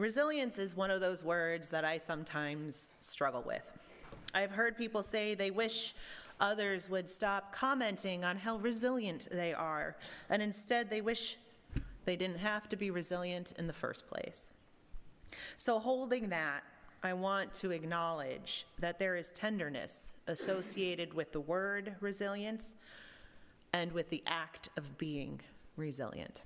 Resilience is one of those words that I sometimes struggle with. I've heard people say they wish others would stop commenting on how resilient they are, and instead they wish they didn't have to be resilient in the first place. So holding that, I want to acknowledge that there is tenderness associated with the word resilience and with the act of being resilient.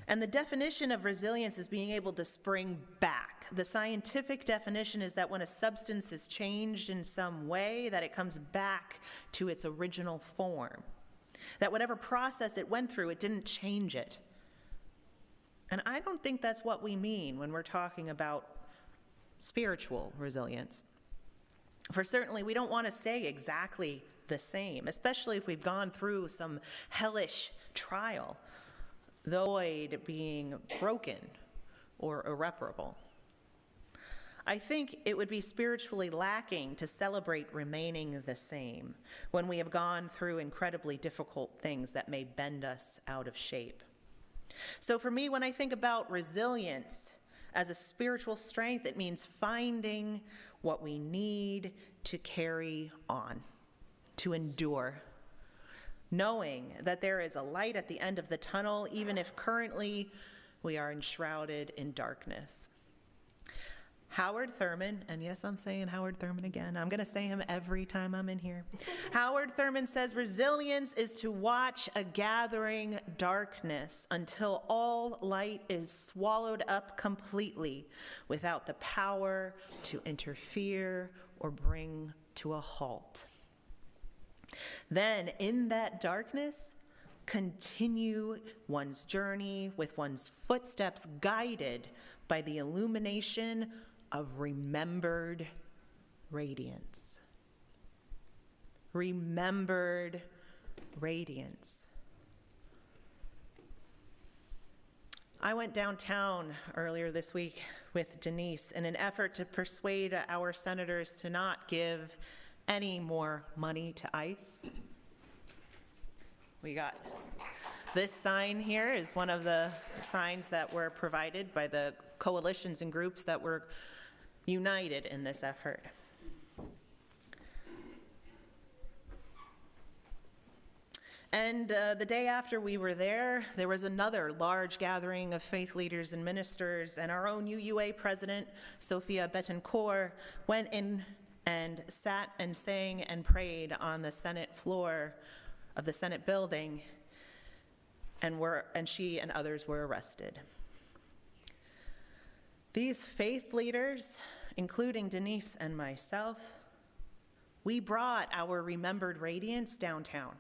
And the definition of resilience is being able to spring back. The scientific definition is that when a substance is changed in some way, that it comes back to its original form. That whatever process it went through, it didn't change it. And I don't think that's what we mean when we're talking about spiritual resilience. For certainly, we don't want to stay exactly the same, especially if we've gone through some hellish trial, the void being broken or irreparable. I think it would be spiritually lacking to celebrate remaining the same when we have gone through incredibly difficult things that may bend us out of shape. So for me, when I think about resilience as a spiritual strength, it means finding what we need to carry on, to endure, knowing that there is a light at the end of the tunnel, even if currently we are enshrouded in darkness. Howard Thurman, and yes, I'm saying Howard Thurman again. I'm going to say him every time I'm in here. Howard Thurman says, resilience is to watch a gathering darkness until all light is swallowed up completely without the power to interfere or bring to a halt. Then, in that darkness, continue one's journey with one's footsteps guided by the illumination of remembered radiance. Remembered radiance. I went downtown earlier this week with Denise in an effort to persuade our senators to not give any more money to ICE. We got this sign here is one of the signs that were provided by the coalitions and groups that were united in this effort. And the day after we were there was another large gathering of faith leaders and ministers, and our own UUA president, Sophia Betancourt, went in and sat and sang and prayed on the Senate floor of the Senate building, and she and others were arrested. These faith leaders, including Denise and myself, we brought our remembered radiance downtown.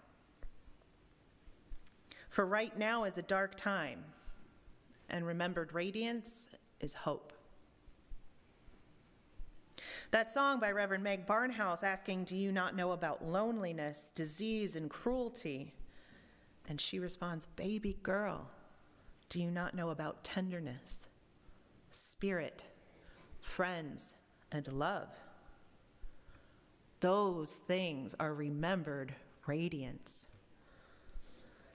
For right now is a dark time, and remembered radiance is hope. That song by Reverend Meg Barnhouse asking, "Do you not know about loneliness, disease, and cruelty?" And she responds, "Baby girl, do you not know about tenderness, spirit, friends, and love?" Those things are remembered radiance.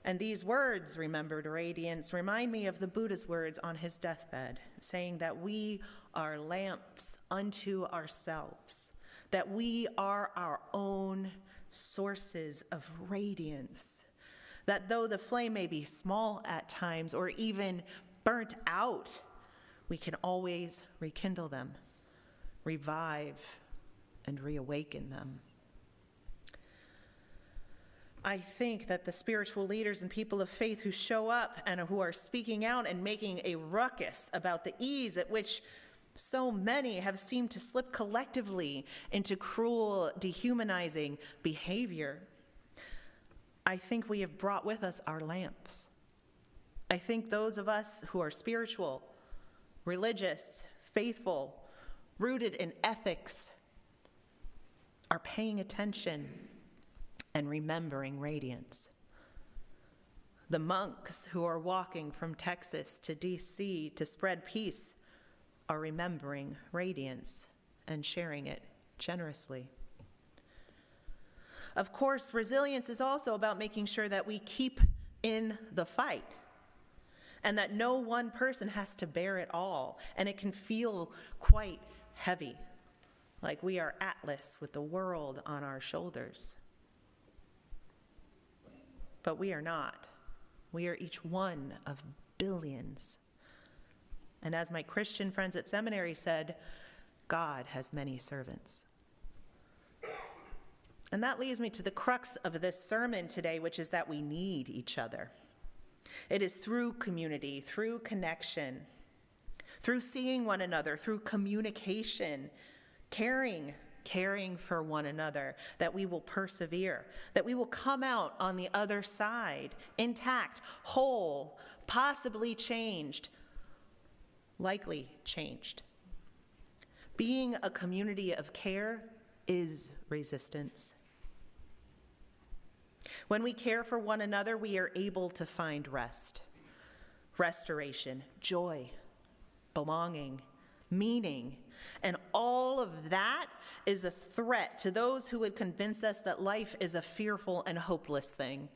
And these words, remembered radiance, remind me of the Buddha's words on his deathbed, saying that we are lamps unto ourselves, that we are our own sources of radiance, that though the flame may be small at times or even burnt out, we can always rekindle them, revive, and reawaken them. I think that the spiritual leaders and people of faith who show up and who are speaking out and making a ruckus about the ease at which so many have seemed to slip collectively into cruel, dehumanizing behavior, I think we have brought with us our lamps. I think those of us who are spiritual, religious, faithful, rooted in ethics, are paying attention and remembering radiance. The monks who are walking from Texas to DC to spread peace are remembering radiance and sharing it generously. Of course, resilience is also about making sure that we keep in the fight. and that no one person has to bear it all, and it can feel quite heavy, like we are Atlas with the world on our shoulders. But we are not. We are each one of billions. And as my Christian friends at seminary said, God has many servants. And that leads me to the crux of this sermon today, which is that we need each other. It is through community, through connection, through seeing one another, through communication, caring for one another, that we will persevere, that we will come out on the other side, intact, whole, possibly changed, likely changed. Being a community of care is resistance. When we care for one another, we are able to find rest, restoration, joy, belonging, meaning, and all of that is a threat to those who would convince us that life is a fearful and hopeless thing,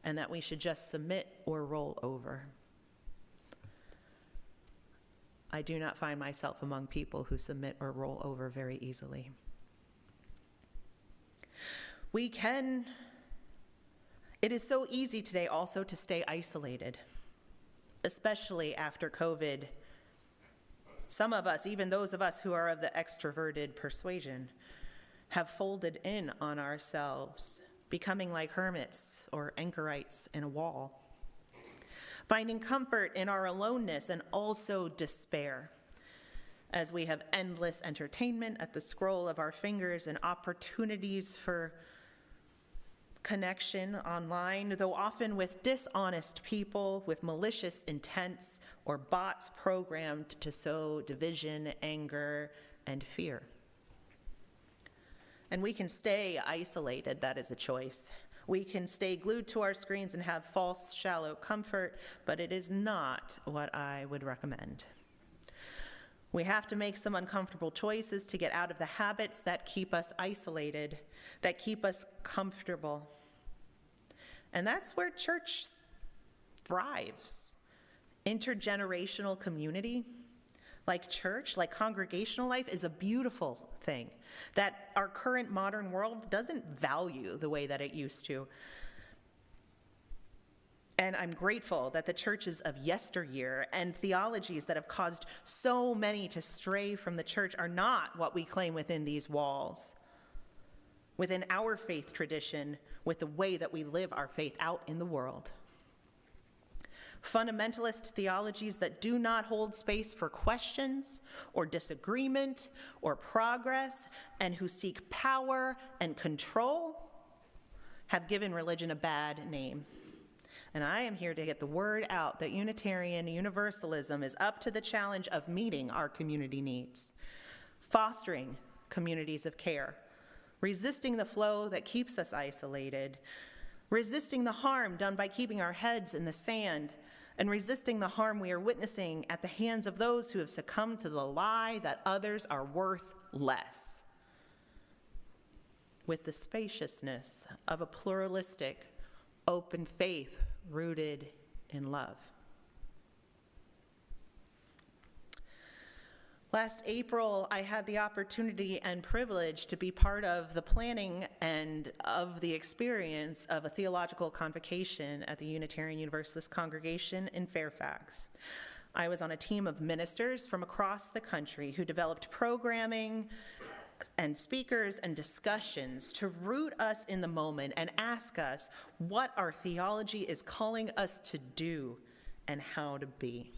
and that we should just submit or roll over. I do not find myself among people who submit or roll over very easily. It is so easy today also to stay isolated, especially after COVID. Some of us, even those of us who are of the extroverted persuasion, have folded in on ourselves, becoming like hermits or anchorites in a wall, finding comfort in our aloneness and also despair, as we have endless entertainment at the scroll of our fingers and opportunities for connection online, though often with dishonest people with malicious intents or bots programmed to sow division, anger, and fear. And we can stay isolated, that is a choice. We can stay glued to our screens and have false, shallow comfort, but it is not what I would recommend. We have to make some uncomfortable choices to get out of the habits that keep us isolated, that keep us comfortable. And that's where church thrives. Intergenerational community, like church, like congregational life, is a beautiful thing that our current modern world doesn't value the way that it used to. And I'm grateful that the churches of yesteryear and theologies that have caused so many to stray from the church are not what we claim within these walls, within our faith tradition, with the way that we live our faith out in the world. Fundamentalist theologies that do not hold space for questions or disagreement or progress, and who seek power and control, have given religion a bad name. And I am here to get the word out that Unitarian Universalism is up to the challenge of meeting our community needs, fostering communities of care, resisting the flow that keeps us isolated, resisting the harm done by keeping our heads in the sand, and resisting the harm we are witnessing at the hands of those who have succumbed to the lie that others are worth less, with the spaciousness of a pluralistic, open faith rooted in love. Last April, I had the opportunity and privilege to be part of the planning and of the experience of a theological convocation at the Unitarian Universalist congregation in Fairfax. I was on a team of ministers from across the country who developed programming and speakers and discussions to root us in the moment and ask us what our theology is calling us to do and how to be.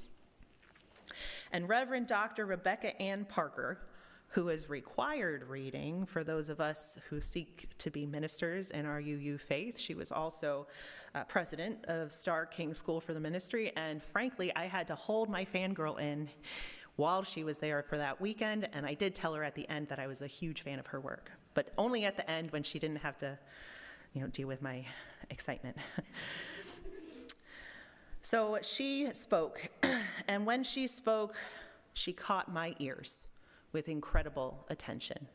And Reverend Dr. Rebecca Ann Parker, who is required reading for those of us who seek to be ministers in our UU faith. She was also president of Star King School for the Ministry, and frankly, I had to hold my fangirl in while she was there for that weekend, and I did tell her at the end that I was a huge fan of her work, but only at the end when she didn't have to, deal with my excitement. So she spoke, and when she spoke, she caught my ears with incredible attention.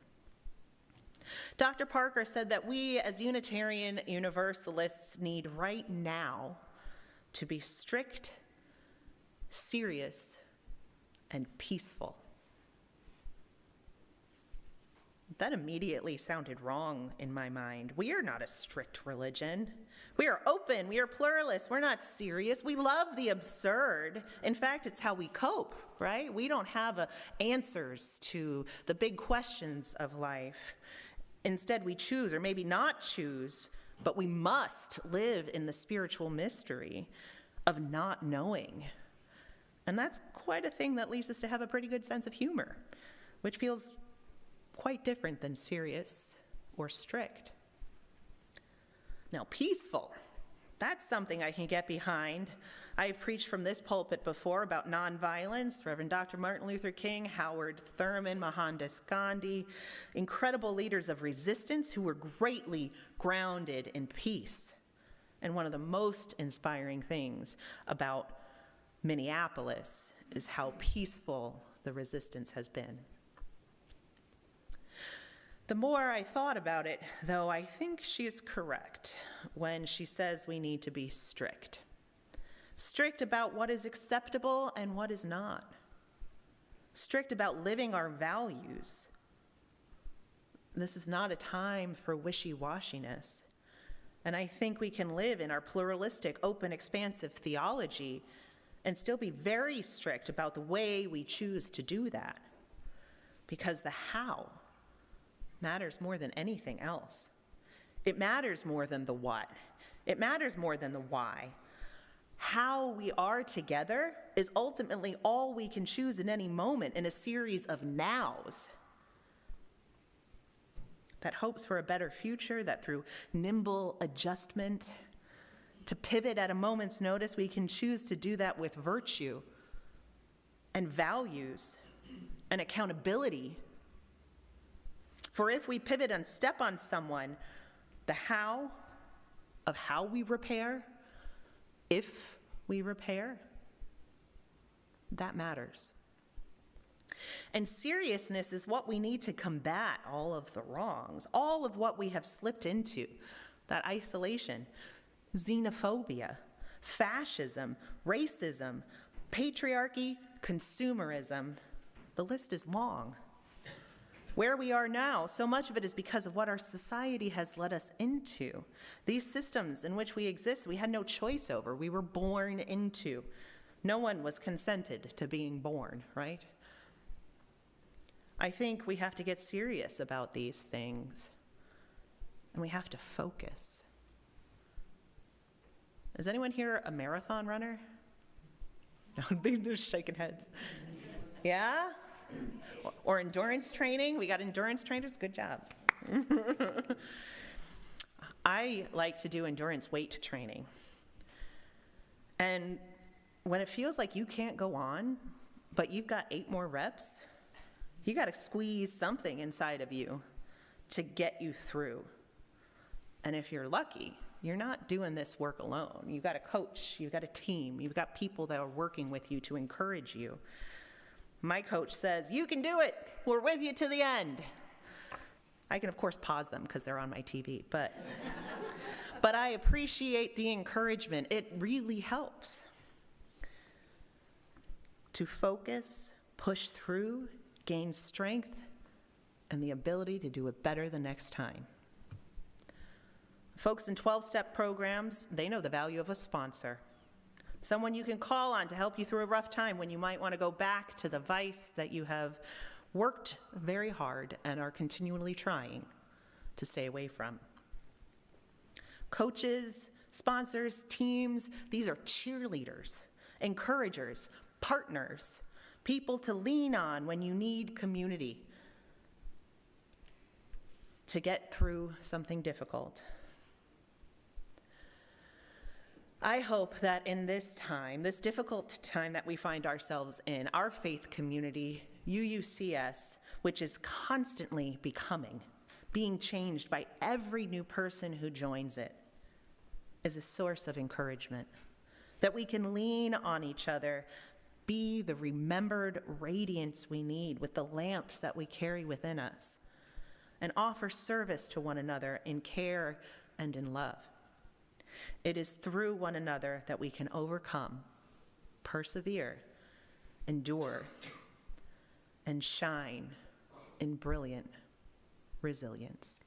Dr. Parker said that we as Unitarian Universalists need right now to be strict serious, and peaceful. That immediately sounded wrong in my mind. We are not a strict religion. We are open, we are pluralist, we're not serious. We love the absurd. In fact, it's how we cope, right? We don't have answers to the big questions of life. Instead, we choose, or maybe not choose, but we must live in the spiritual mystery of not knowing. And that's quite a thing that leads us to have a pretty good sense of humor, which feels quite different than serious or strict. Now, peaceful, that's something I can get behind. I've preached from this pulpit before about nonviolence. Reverend Dr. Martin Luther King, Howard Thurman, Mohandas Gandhi, incredible leaders of resistance who were greatly grounded in peace. And one of the most inspiring things about Minneapolis is how peaceful the resistance has been. The more I thought about it, though, I think she's correct when she says we need to be strict. Strict about what is acceptable and what is not. Strict about living our values. This is not a time for wishy-washiness. And I think we can live in our pluralistic, open, expansive theology and still be very strict about the way we choose to do that. Because the how matters more than anything else. It matters more than the what. It matters more than the why. How we are together is ultimately all we can choose in any moment in a series of nows that hopes for a better future, that through nimble adjustment, to pivot at a moment's notice, we can choose to do that with virtue and values and accountability. For if we pivot and step on someone, the how of how we repair, if we repair, that matters. And seriousness is what we need to combat all of the wrongs, all of what we have slipped into, that isolation, xenophobia, fascism, racism, patriarchy, consumerism. The list is long. Where we are now, so much of it is because of what our society has led us into. These systems in which we exist, we had no choice over. We were born into. No one was consented to being born, right? I think we have to get serious about these things, and we have to focus. Is anyone here a marathon runner? No, they're just shaking heads. Yeah? Or endurance training? We got endurance trainers? Good job. I like to do endurance weight training. And when it feels like you can't go on, but you've got 8 more reps, you got to squeeze something inside of you to get you through. And if you're lucky, you're not doing this work alone. You've got a coach, you've got a team, you've got people that are working with you to encourage you. My coach says, "You can do it. We're with you to the end." I can, of course, pause them because they're on my TV, but I appreciate the encouragement. It really helps to focus, push through, gain strength, and the ability to do it better the next time. Folks in 12-step programs, they know the value of a sponsor. Someone you can call on to help you through a rough time when you might want to go back to the vice that you have worked very hard and are continually trying to stay away from. Coaches, sponsors, teams, these are cheerleaders, encouragers, partners, people to lean on when you need community to get through something difficult. I hope that in this time, this difficult time that we find ourselves in, our faith community, UUCS, which is constantly becoming, being changed by every new person who joins it, is a source of encouragement. That we can lean on each other, be the remembered radiance we need with the lamps that we carry within us, and offer service to one another in care and in love. It is through one another that we can overcome, persevere, endure, and shine in brilliant resilience.